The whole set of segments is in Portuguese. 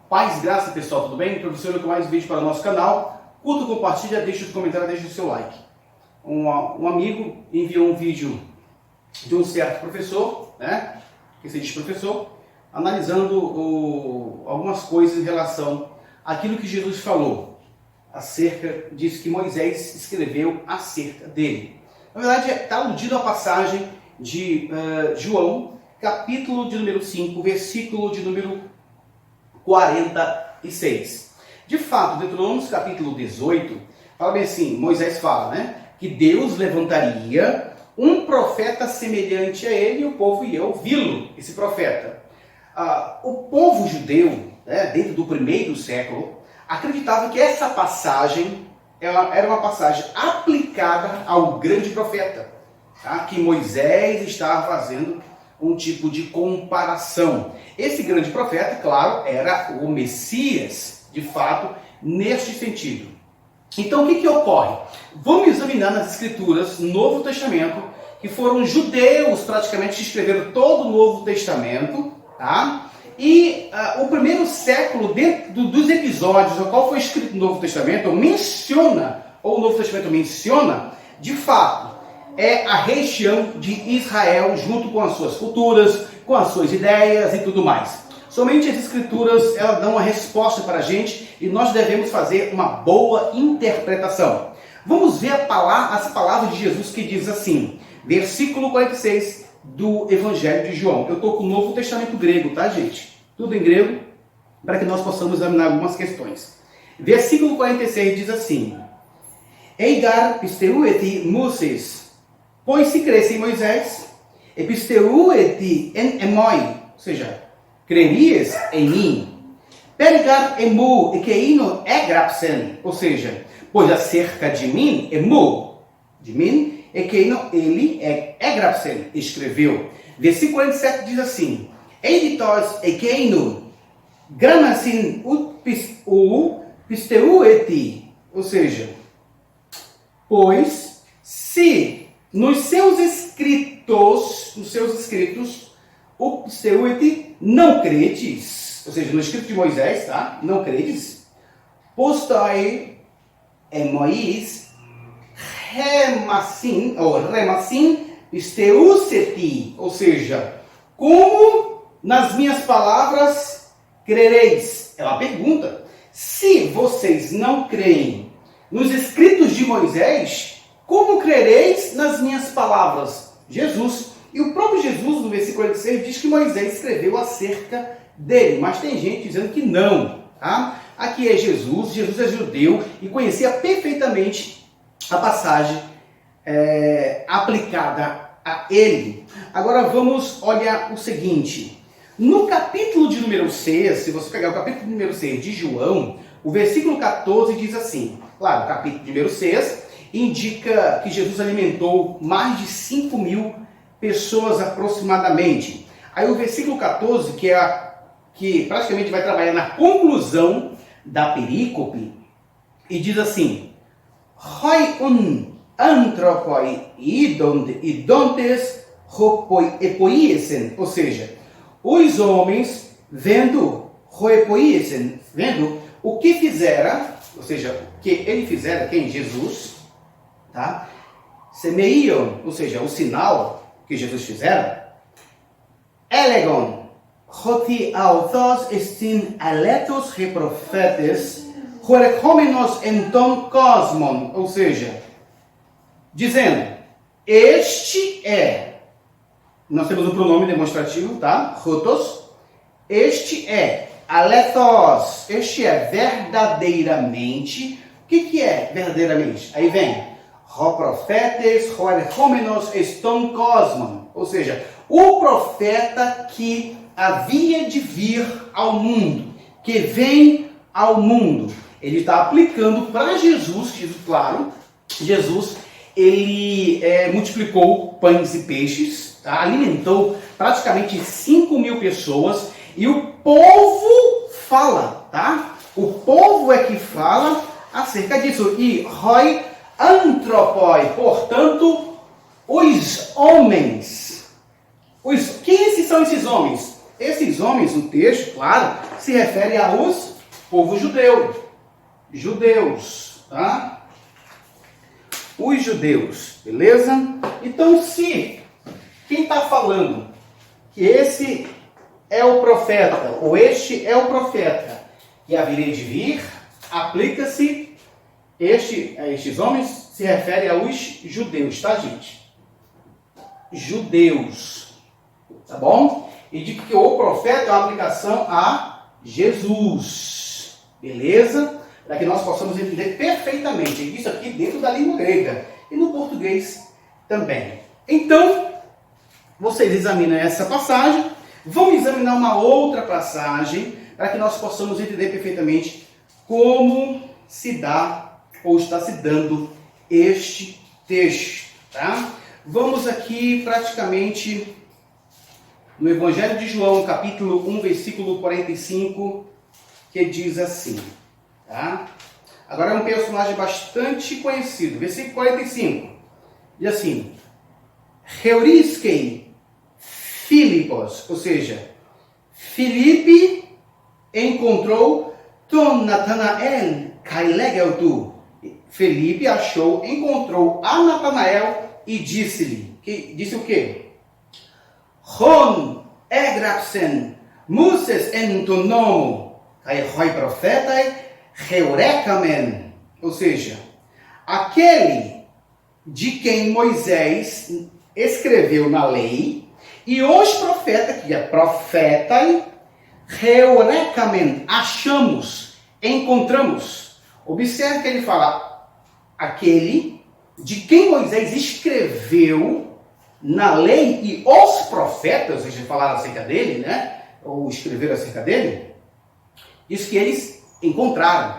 Paz e graça, pessoal, tudo bem? Professor, com mais vídeo para o nosso canal. Curta, compartilha, deixa os comentários, deixa o seu like. Um amigo enviou um vídeo de um certo professor, né? Que se diz professor, analisando algumas coisas em relação àquilo que Jesus falou acerca disso que Moisés escreveu acerca dele. Na verdade, está aludido a passagem de João, capítulo de número 5, versículo de número 46. De fato, Deuteronômio capítulo 18, fala bem assim, Moisés fala, né? Que Deus levantaria um profeta semelhante a ele e o povo ia ouvi-lo, esse profeta. O povo judeu, né, dentro do primeiro século, acreditava que essa passagem era uma passagem aplicada ao grande profeta, tá? Que Moisés estava fazendo um tipo de comparação. Esse grande profeta, claro, era o Messias, de fato, neste sentido. Então, o que ocorre? Vamos examinar nas Escrituras, no Novo Testamento, que foram judeus praticamente que escreveram todo o Novo Testamento, tá? E o primeiro século, dentro dos episódios ao qual foi escrito o Novo Testamento, o Novo Testamento menciona, de fato, é a região de Israel, junto com as suas culturas, com as suas ideias e tudo mais. Somente as Escrituras elas dão uma resposta para a gente e nós devemos fazer uma boa interpretação. Vamos ver as palavras de Jesus que diz assim, versículo 46 do Evangelho de João. Eu estou com o Novo Testamento grego, tá, gente? Tudo em grego, para que nós possamos examinar algumas questões. Versículo 46 diz assim, Eigar pisteu eti Moses, pois se cresce em Moisés, episteu eti en emoi, ou seja, crerias em mim, perigar emu ekeino egrapsen, ou seja, pois acerca de mim, emu, de mim, ekeino ele egrapsen, escreveu. Versículo 47 diz assim, editos ekeino gramasin pisteu eti, ou seja, pois se nos seus escritos, o pisteuete não credes, ou seja, no escrito de Moisés, tá? Não credes, postai emois remassin pisteuseti, ou seja, como nas minhas palavras crereis? É uma pergunta. Se vocês não creem nos escritos de Moisés, como crereis nas minhas palavras? Jesus. E o próprio Jesus, no versículo 46, diz que Moisés escreveu acerca dele. Mas tem gente dizendo que não. Tá? Aqui é Jesus. Jesus é judeu e conhecia perfeitamente a passagem aplicada a ele. Agora vamos olhar o seguinte. No capítulo de número 6, se você pegar o capítulo número 6 de João, o versículo 14 diz assim. Claro, o capítulo número 6 indica que Jesus alimentou mais de 5.000 pessoas aproximadamente. Aí o versículo 14, que praticamente vai trabalhar na conclusão da perícope, e diz assim, Hoi anthropoi idontes hopoi epoiesen, ou seja, os homens vendo o que fizera, ou seja, o que ele fizera, quem? Jesus, tá? Semeiam, ou seja, o sinal que Jesus fizera, elegon, hoti authos estin aletos reprofetes, horecomenos enton cosmon, ou seja, dizendo, este é, nós temos um pronome demonstrativo, tá? Hotos, este é, aletos, este é verdadeiramente, o que é verdadeiramente? Aí vem, Profetes, homenos eston cosmon, ou seja, o profeta que havia de vir ao mundo, que vem ao mundo. Ele está aplicando para Jesus, claro, Jesus, ele multiplicou pães e peixes, tá? Alimentou praticamente 5.000 pessoas e o povo fala, tá? O povo é que fala acerca disso. E Roy Antropoi, portanto, os homens. Quem são esses homens? Esses homens, no texto, claro, se refere aos povos judeus, tá? Os judeus, beleza? Então, se quem está falando que esse é o profeta, ou este é o profeta que haveria de vir, aplica-se, estes homens se refere aos judeus, tá, gente? Judeus, tá bom? E de que o profeta é uma aplicação a Jesus, beleza? Para que nós possamos entender perfeitamente isso aqui dentro da língua grega e no português também. Então, vocês examinam essa passagem, vamos examinar uma outra passagem para que nós possamos entender perfeitamente como se dá ou está se dando este texto, tá? Vamos aqui praticamente no Evangelho de João, capítulo 1, versículo 45, que diz assim, tá? Agora é um personagem bastante conhecido, versículo 45, diz assim, Heuriskei Filipos, ou seja, Filipe encontrou Ton Natanael Kailegel tu. Felipe achou, encontrou a Natanael e disse-lhe, disse o quê? Ron egrapsen Moses en tu nomo, kai hoi profetai heurekamen. Ou seja, aquele de quem Moisés escreveu na lei, e os profetas, que é profetai, heurekamen, achamos, encontramos. Observe que ele fala, aquele de quem Moisés escreveu na lei e os profetas, ou seja, falaram acerca dele, né? Ou escreveram acerca dele, isso que eles encontraram.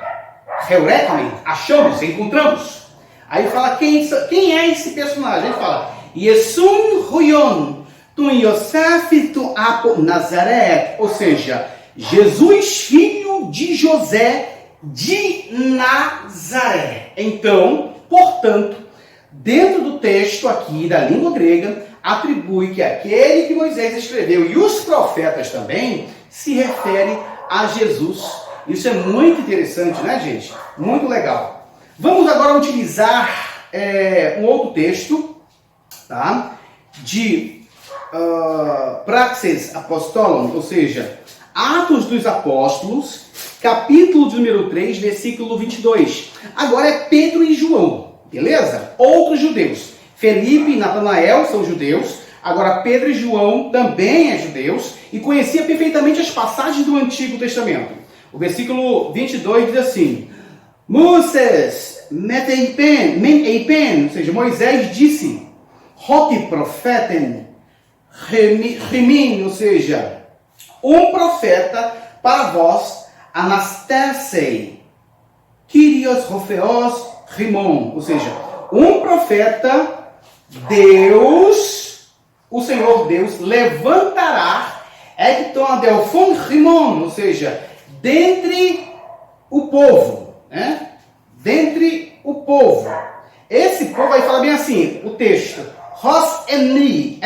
Heurekamen, achamos, encontramos. Aí fala, quem é esse personagem? Ele fala, Yesun Huyon, tu Yosef tu Apo Nazaré, ou seja, Jesus, filho de José de Nazaré. Então, portanto, dentro do texto aqui da língua grega, atribui que aquele que Moisés escreveu e os profetas também se refere a Jesus. Isso é muito interessante, né, gente? Muito legal. Vamos agora utilizar um outro texto, tá? De Praxis Apostolum, ou seja, Atos dos Apóstolos, capítulo de número 3, versículo 22. Agora é Pedro e João, beleza? Outros judeus. Felipe e Natanael são judeus. Agora Pedro e João também são judeus e conhecia perfeitamente as passagens do Antigo Testamento. O versículo 22 diz assim, Moses meteipen, ou seja, Moisés disse, Hoti profeten remin, ou seja, um profeta para vós, Anastasei, Kyrios Rofeos Rimon, ou seja, um profeta, Deus, o Senhor Deus, levantará, Ecton Adelfon Rimon, ou seja, dentre o povo, né? Dentre o povo. Esse povo aí fala bem assim, o texto, Ros emi,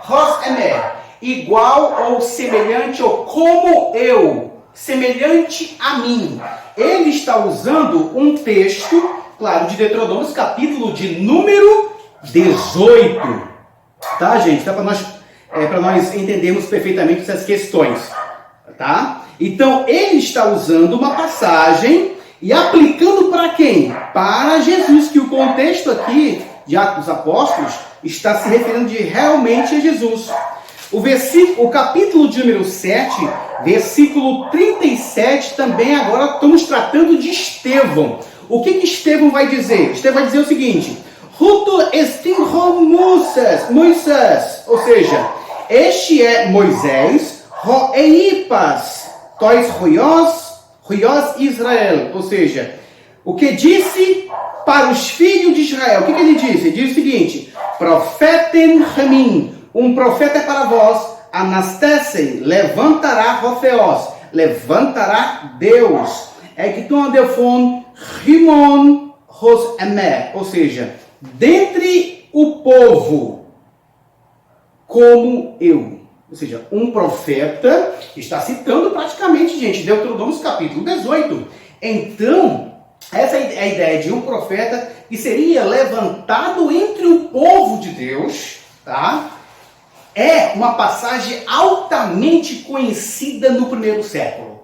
Ros emer, igual ou semelhante ou como eu, semelhante a mim. Ele está usando um texto, claro, de Deuteronômio, capítulo de número 18. Tá, gente? Tá, para nós entendermos perfeitamente essas questões. Tá? Então, ele está usando uma passagem e aplicando para quem? Para Jesus, que o contexto aqui de Atos dos Apóstolos está se referindo realmente a Jesus. O capítulo de número 7, versículo 37, também agora estamos tratando de Estevão. O que Estevão vai dizer? Estevão vai dizer o seguinte, Ruto estinho Moisés, ou seja, este é Moisés, Roeipas, tois Ruios Israel, ou seja, o que disse para os filhos de Israel. O que ele disse? Ele diz o seguinte, Profetem Ramin, um profeta é para vós, Anastasei, levantará Rofeos, levantará Deus, Ecton Adelfon Rimon Ros Emer, ou seja, dentre o povo, como eu. Ou seja, um profeta, está citando praticamente, gente, Deuteronômio capítulo 18. Então, essa é a ideia de um profeta que seria levantado entre o povo de Deus, tá? É uma passagem altamente conhecida no primeiro século,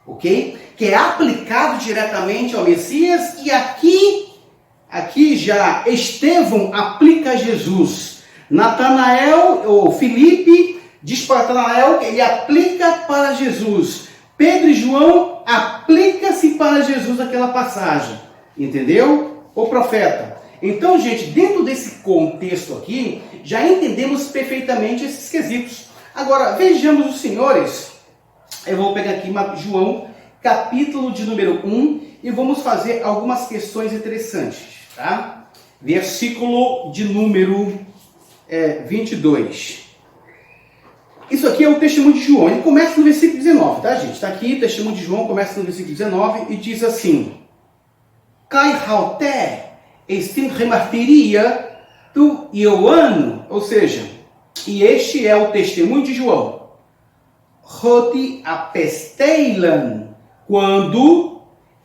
ok? Que é aplicado diretamente ao Messias, e aqui já Estevão aplica a Jesus. Natanael, ou Filipe, diz para Natanael que ele aplica para Jesus. Pedro e João aplica-se para Jesus aquela passagem, entendeu? O profeta. Então, gente, dentro desse contexto aqui, já entendemos perfeitamente esses quesitos. Agora, vejamos os senhores. Eu vou pegar aqui João, capítulo de número 1, e vamos fazer algumas questões interessantes, tá? Versículo de número 22. Isso aqui é o testemunho de João. Ele começa no versículo 19, tá, gente? Está aqui, o testemunho de João começa no versículo 19 e diz assim: Kai hauté estin remartiria tu Ioano, ou seja, e este é o testemunho de João. Roti apesteilan, quando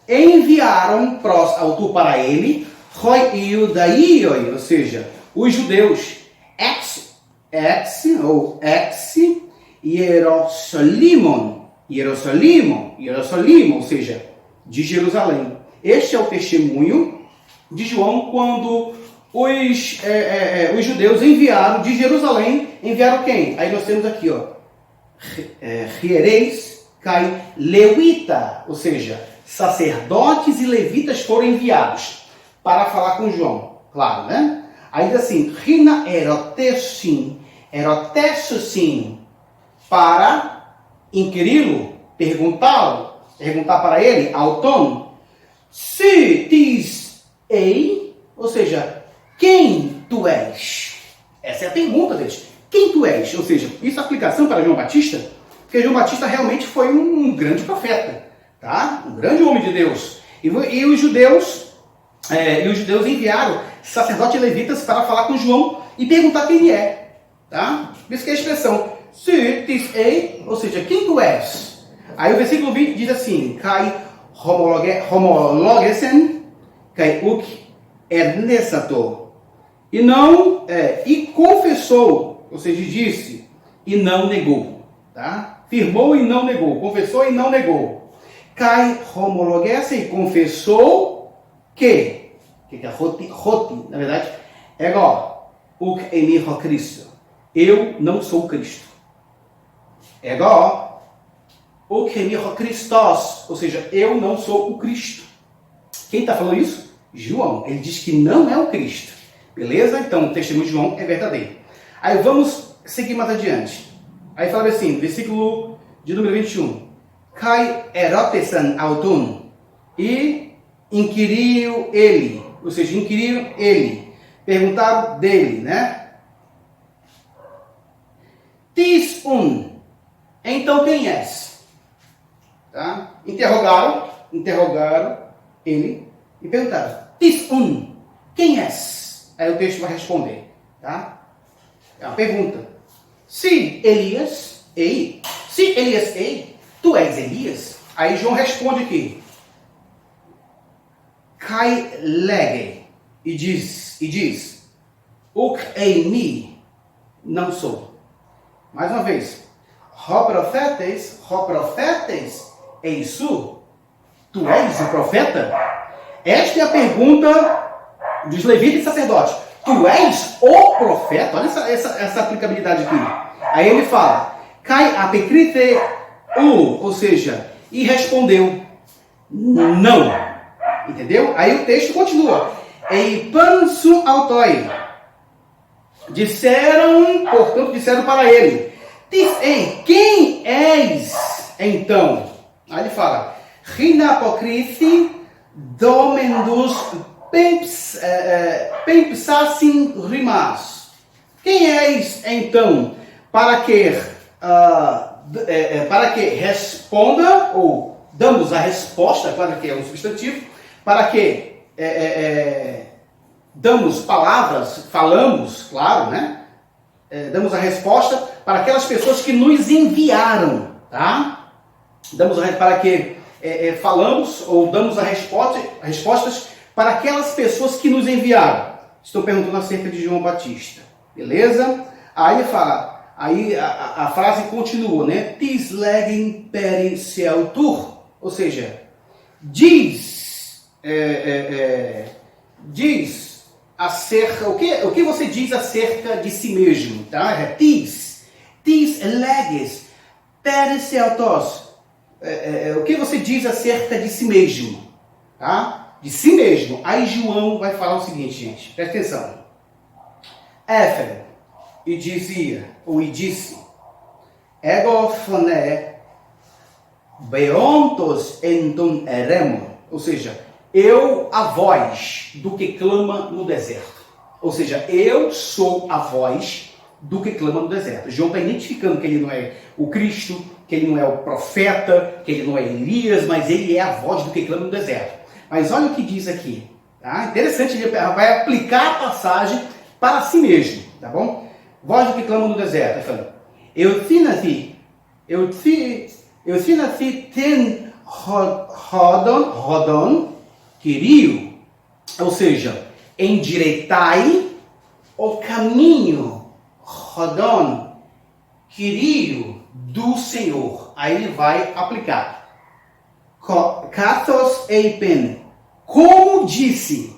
enviaram autor para ele, roi iudaioi, ou seja, os judeus, ex Jerusalém, ou seja, de Jerusalém. Este é o testemunho de João quando os judeus enviaram de Jerusalém, enviaram quem? Aí nós temos aqui, ó, Hiereis cai levita, ou seja, sacerdotes e levitas foram enviados para falar com João, claro, né? Aí diz assim, Rina erotessim, para inquiri-lo, perguntar para ele, autônomo, se tis ei, ou seja, quem tu és? Essa é a pergunta deles. Quem tu és? Ou seja, isso é aplicação para João Batista, porque João Batista realmente foi um grande profeta, tá? Um grande homem de Deus. E os judeus enviaram sacerdotes e levitas para falar com João e perguntar quem ele é, tá? Por isso que é a expressão, se tis ei, ou seja, quem tu és? Aí o versículo 20 diz assim, kai homologesen, kai uk ernesato, e confessou, ou seja, disse, e não negou, tá? Firmou e não negou, confessou e não negou. Kai homologesen, confessou que é roti, na verdade, é igual, uk emi ho Cristo, eu não sou o Cristo. É igual, uk emi ho Christos, ou seja, eu não sou o Cristo. Quem está falando isso? João. Ele diz que não é o Cristo. Beleza? Então, o testemunho de João é verdadeiro. Aí vamos seguir mais adiante. Aí fala assim, versículo de número 21. Kai erotesan autun. E inquiriu ele. Ou seja, inquiriram ele. Perguntaram dele, né? Tis então quem és? Tá? Interrogaram ele e perguntaram, tis quem és? Aí o texto vai responder, tá? É uma pergunta. Se Elias, tu és Elias? Aí João responde aqui, kai lege, e diz, uk eimi, não sou. Mais uma vez, ho profetes, eisu, tu és o profeta? Esta é a pergunta dos levitas e sacerdotes. Tu és o profeta? Olha essa aplicabilidade aqui. Aí ele fala, kai apecrite ou seja, e respondeu, não. Entendeu? Aí o texto continua. Ei pansu autoi. Disseram para ele, quem és então? Aí ele fala, Rinapocrithi domendus pempsassin rimas. Quem és então para que responda, ou damos a resposta, claro que é um substantivo, para que damos palavras, falamos, claro, né? Damos a resposta para aquelas pessoas que nos enviaram, tá? Para que falamos ou damos respostas para aquelas pessoas que nos enviaram. Estou perguntando acerca de João Batista, beleza? Aí fala, a frase continua, né? Tis legem per seautur, ou seja, diz acerca, o que você diz acerca de si mesmo, tá? Tis leges per seautos, o que você diz acerca de si mesmo, tá? De si mesmo. Aí João vai falar o seguinte, gente, presta atenção. Éfere, e disse, ego phone beontos enton eremo, ou seja, eu a voz do que clama no deserto. Ou seja, eu sou a voz do que clama no deserto. João está identificando que ele não é o Cristo, que ele não é o profeta, que ele não é Elias, mas ele é a voz do que clama no deserto. Mas olha o que diz aqui. Tá? Interessante, ele vai aplicar a passagem para si mesmo. Tá bom? Voz do que clama no deserto. Falando, eu ten rodon querio, ou seja, endireitai o caminho, rodon querio do Senhor. Aí ele vai aplicar. Kathos eipen, como disse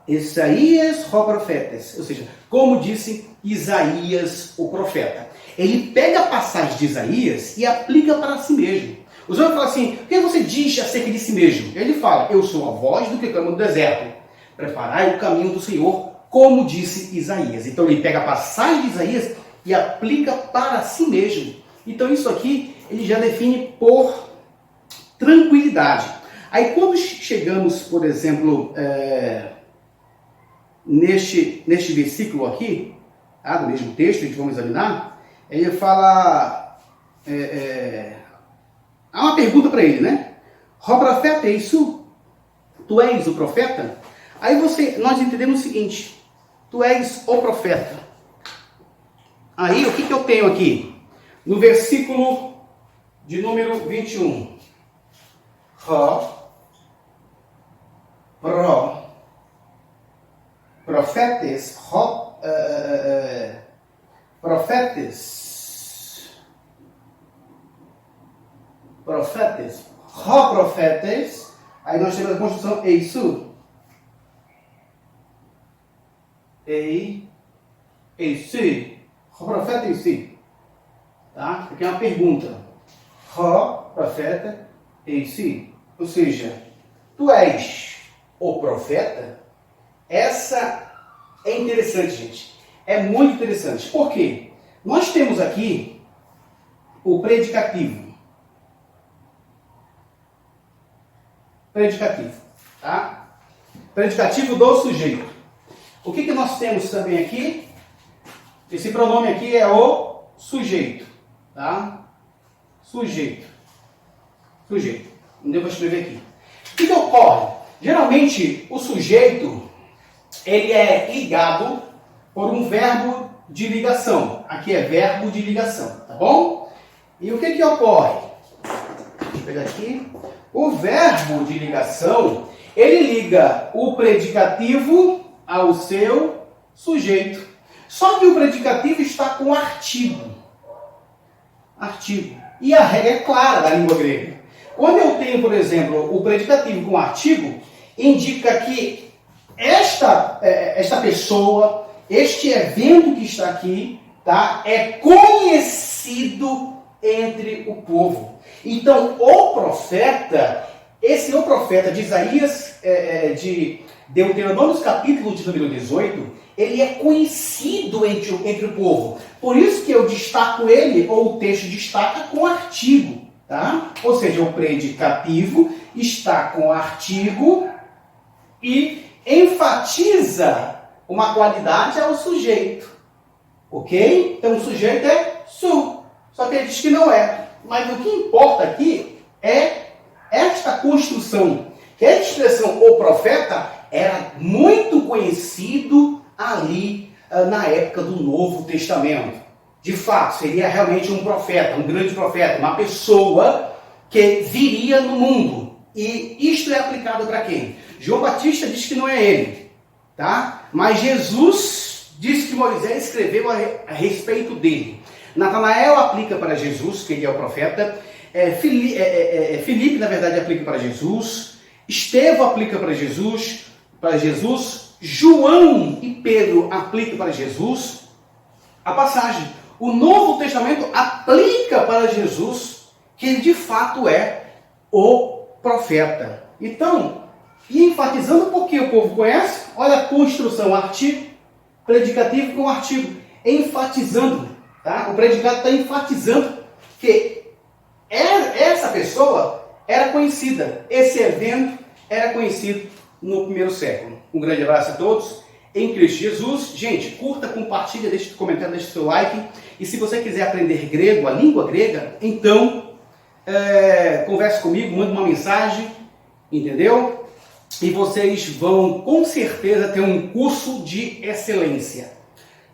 Isaías o profetas, ou seja, como disse Isaías o profeta. Ele pega a passagem de Isaías e aplica para si mesmo. Os outros falam assim, o que você diz acerca de si mesmo? Ele fala, eu sou a voz do que clama no deserto. Preparai o caminho do Senhor, como disse Isaías. Então ele pega a passagem de Isaías e aplica para si mesmo. Então isso aqui ele já define por tranquilidade. Aí quando chegamos, por exemplo, neste versículo aqui, tá, do mesmo texto que a gente vamos examinar, ele fala, há uma pergunta para ele, né? O profeta é isso? Tu és o profeta? Aí nós entendemos o seguinte, tu és o profeta. Aí o que eu tenho aqui? No versículo de número 21. Profetes, profetes, aí nós temos a construção eisu, profeta eisu, tá? Aqui é uma pergunta, profeta eisu, ou seja, tu és o profeta? Essa é interessante, gente, é muito interessante, por quê? Nós temos aqui o predicativo, tá? Predicativo do sujeito. O que nós temos também aqui? Esse pronome aqui é o sujeito, tá? Sujeito. Não devo escrever aqui. O que ocorre? Geralmente, o sujeito, ele é ligado por um verbo de ligação. Aqui é verbo de ligação, tá bom? E o que ocorre? Deixa eu pegar aqui. O verbo de ligação, ele liga o predicativo ao seu sujeito. Só que o predicativo está com artigo. E a regra é clara da língua grega. Quando eu tenho, por exemplo, o predicativo com artigo, indica que esta pessoa, este evento que está aqui, tá, é conhecido entre o povo. Então, o profeta de Isaías, de Deuteronômio, capítulo de número 18, ele é conhecido entre o povo. Por isso que eu destaco ele, ou o texto destaca com artigo, tá? Ou seja, o predicativo está com artigo e enfatiza uma qualidade ao sujeito. Ok? Então, o sujeito é su, só que ele diz que não é. Mas o que importa aqui é esta construção, que a expressão o profeta era muito conhecido ali na época do Novo Testamento. de fato, seria realmente um profeta, um grande profeta, uma pessoa que viria no mundo. E isto é aplicado para quem? João Batista diz que não é ele, tá? Mas Jesus diz que Moisés escreveu a respeito dele. Natanael aplica para Jesus, que ele é o profeta. Filipe, na verdade, aplica para Jesus. Estevão aplica para Jesus. João e Pedro aplicam para Jesus. A passagem. O Novo Testamento aplica para Jesus, que ele de fato é o profeta. Então, e enfatizando porque o povo conhece, olha a construção, artigo, predicativo com artigo, enfatizando, tá? O predicado está enfatizando que essa pessoa era conhecida, esse evento era conhecido no primeiro século. Um grande abraço a todos, em Cristo Jesus. Gente, curta, compartilha, deixe comentário, deixe seu like. E se você quiser aprender grego, a língua grega, então converse comigo, manda uma mensagem, entendeu? E vocês vão com certeza ter um curso de excelência.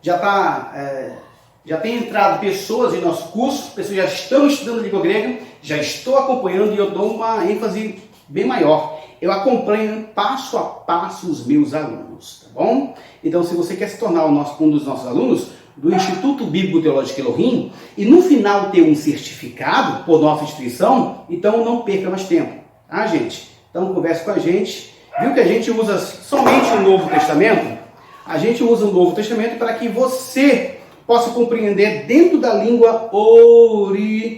Já tem entrado pessoas em nosso curso, pessoas já estão estudando língua grega, já estou acompanhando e eu dou uma ênfase bem maior. Eu acompanho passo a passo os meus alunos, tá bom? Então, se você quer se tornar um dos nossos alunos do Instituto Bíblico Teológico Elohim e no final ter um certificado por nossa instituição, então não perca mais tempo, tá, gente? Então, converse com a gente. Viu que a gente usa somente o Novo Testamento? A gente usa o Novo Testamento para que você possa compreender dentro da língua original,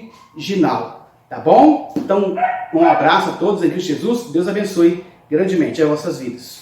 tá bom? Então, um abraço a todos em Cristo Jesus. Deus abençoe grandemente as vossas vidas.